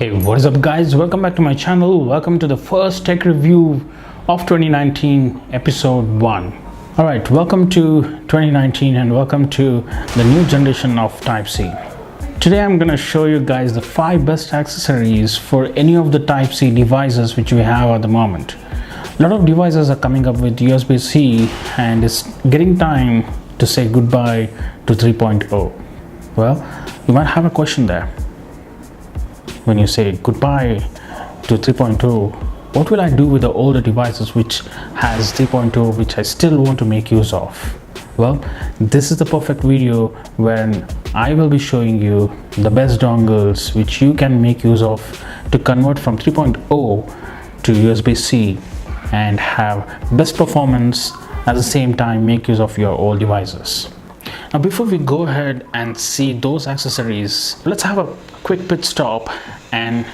Hey, what is up guys, welcome back to my channel. Welcome to the first tech review of 2019 episode 1. Alright, welcome to 2019 and welcome to the new generation of Type-C. Today I'm going to show you guys the 5 best accessories for any of the Type-C devices which we have at the moment. A lot of devices are coming up with USB-C and it's getting time to say goodbye to 3.0. Well, you might have a question there. When you say goodbye to 3.0, what will I do with the older devices which has 3.0 which I still want to make use of? Well, this is the perfect video when I will be showing you the best dongles which you can make use of to convert from 3.0 to USB-C and have best performance at the same time make use of your old devices. Now before we go ahead and see those accessories, let's have a quick pit stop and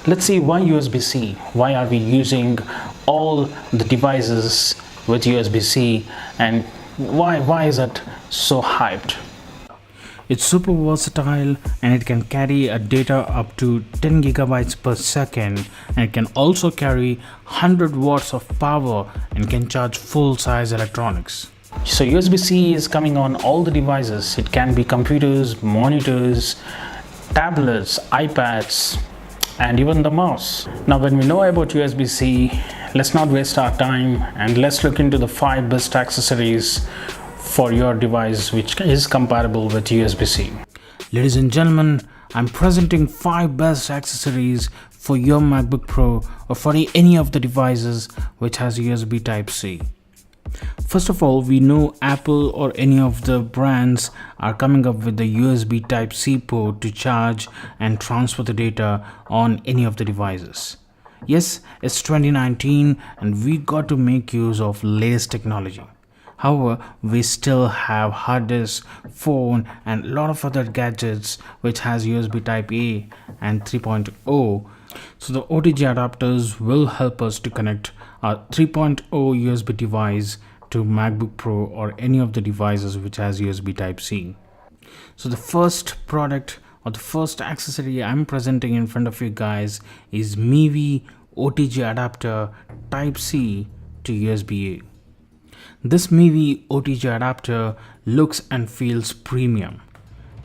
let's see why USB-C. Why are we using all the devices with USB-C and why is it so hyped? It's super versatile and it can carry a data up to 10 gigabytes per second, and it can also carry 100 watts of power and can charge full-size electronics. So USB-C is coming on all the devices. It can be computers, monitors, tablets, iPads, and even the mouse. Now when we know about USB-C, let's not waste our time and let's look into the 5 best accessories for your device which is compatible with USB-C. Ladies and gentlemen, I'm presenting 5 best accessories for your MacBook Pro or for any of the devices which has USB Type-C. First of all, we know Apple or any of the brands are coming up with the USB Type-C port to charge and transfer the data on any of the devices. Yes, it's 2019 and we got to make use of latest technology. However, we still have hard disk, phone and a lot of other gadgets which has USB Type-A and 3.0. So the OTG adapters will help us to connect our 3.0 USB device to MacBook Pro or any of the devices which has USB Type-C. So the first product or the first accessory I'm presenting in front of you guys is Mevi OTG adapter Type-C to USB-A. This Mevi OTG adapter looks and feels premium.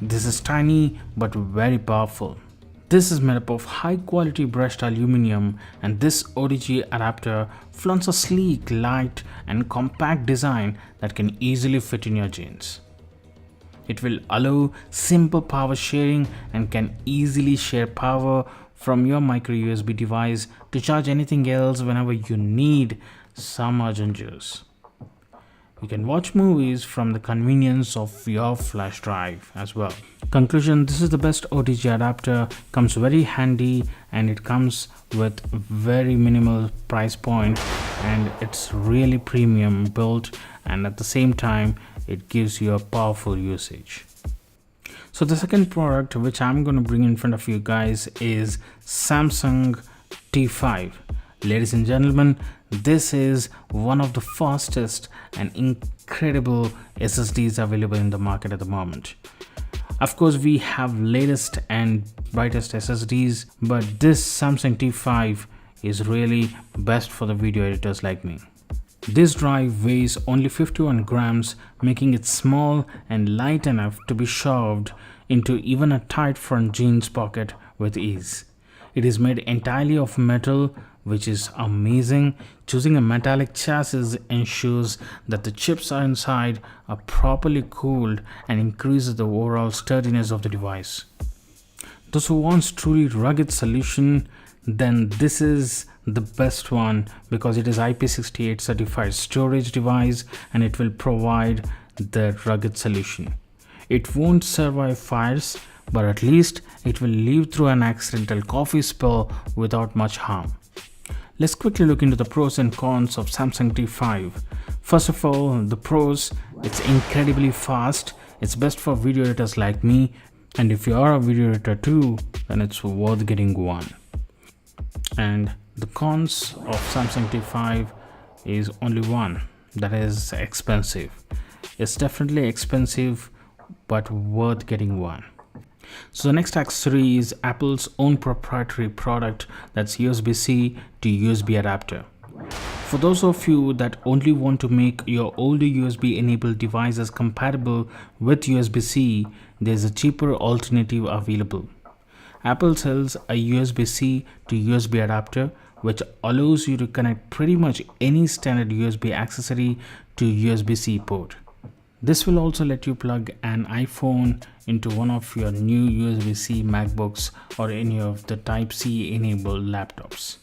This is tiny but very powerful. This is made up of high quality brushed aluminum, and this OTG adapter flaunts a sleek, light and compact design that can easily fit in your jeans. It will allow simple power sharing and can easily share power from your micro USB device to charge anything else whenever you need some urgent juice. You can watch movies from the convenience of your flash drive as well. Conclusion, this is the best OTG adapter, comes very handy and it comes with very minimal price point and it's really premium built, and at the same time it gives you a powerful usage. So the second product which I'm going to bring in front of you guys is Samsung T5. Ladies and gentlemen, this is one of the fastest and incredible SSDs available in the market at the moment. Of course, we have latest and brightest SSDs, but this Samsung T5 is really best for the video editors like me. This drive weighs only 51 grams, making it small and light enough to be shoved into even a tight front jeans pocket with ease. It is made entirely of metal, which is amazing. Choosing a metallic chassis ensures that the chips inside are properly cooled and increases the overall sturdiness of the device. Those who want truly rugged solution, then this is the best one because it is IP68 certified storage device and it will provide the rugged solution. It won't survive fires, but at least it will live through an accidental coffee spill without much harm. Let's quickly look into the pros and cons of Samsung T5. First of all, the pros, it's incredibly fast. It's best for video editors like me, and if you are a video editor too, then it's worth getting one. And the cons of Samsung T5 is only one, that is expensive. It's definitely expensive, but worth getting one. So the next accessory is Apple's own proprietary product, that's USB-C to USB adapter. For those of you that only want to make your older USB enabled devices compatible with USB-C, there's a cheaper alternative available. Apple sells a USB-C to USB adapter which allows you to connect pretty much any standard USB accessory to USB-C port. This will also let you plug an iPhone into one of your new USB-C MacBooks or any of the Type-C enabled laptops.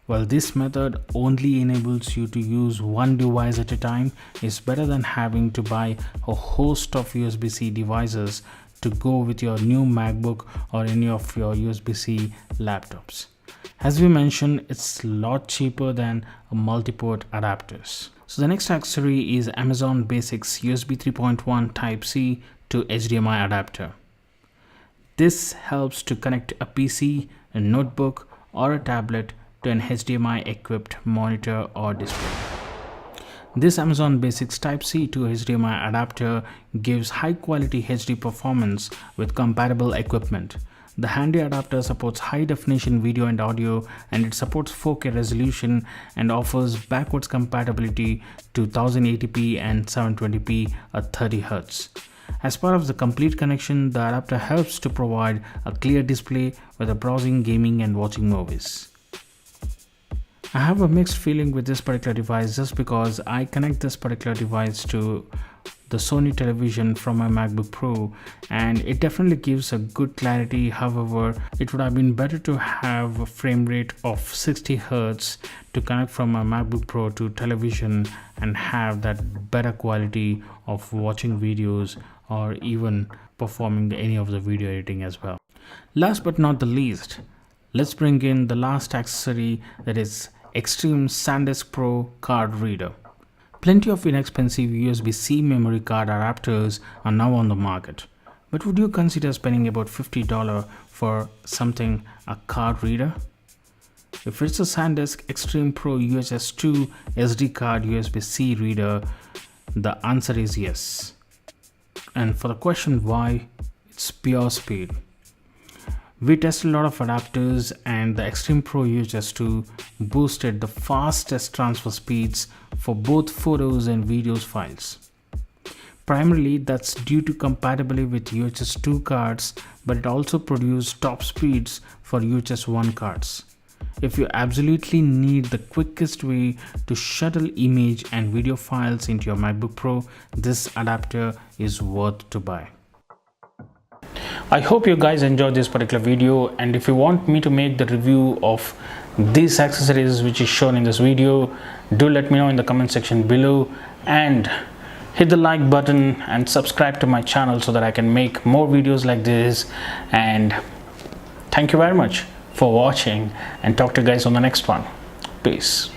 While this method only enables you to use one device at a time, it's better than having to buy a host of USB-C devices to go with your new MacBook or any of your USB-C laptops. As we mentioned, it's a lot cheaper than multi-port adapters. So the next accessory is Amazon Basics USB 3.1 Type-C to HDMI adapter. This helps to connect a PC, a notebook, or a tablet to an HDMI equipped monitor or display. This Amazon Basics Type-C to HDMI adapter gives high quality HD performance with compatible equipment. The handy adapter supports high definition video and audio, and it supports 4K resolution and offers backwards compatibility to 1080p and 720p at 30 Hz. As part of the complete connection, the adapter helps to provide a clear display whether browsing, gaming, and watching movies. I have a mixed feeling with this particular device just because I connect this particular device to the Sony television from my MacBook Pro and it definitely gives a good clarity. However, it would have been better to have a frame rate of 60 Hz to connect from my MacBook Pro to television and have that better quality of watching videos or even performing any of the video editing as well. Last but not the least, let's bring in the last accessory, that is Extreme SanDisk Pro card reader. Plenty of inexpensive USB-C memory card adapters are now on the market, but would you consider spending about $50 for something, a card reader? If it's a SanDisk Extreme Pro UHS 2 SD card USB-C reader, the answer is yes. And for the question why, it's pure speed. We tested a lot of adapters and the Extreme Pro UHS 2 boosted the fastest transfer speeds for both photos and videos files. Primarily that's due to compatibility with UHS 2 cards, but it also produced top speeds for UHS 1 cards. If you absolutely need the quickest way to shuttle image and video files into your MacBook Pro, this adapter is worth to buy. I hope you guys enjoyed this particular video, and if you want me to make the review of these accessories which is shown in this video, do let me know in the comment section below and hit the like button and subscribe to my channel so that I can make more videos like this. And thank you very much for watching, and talk to you guys on the next one. Peace.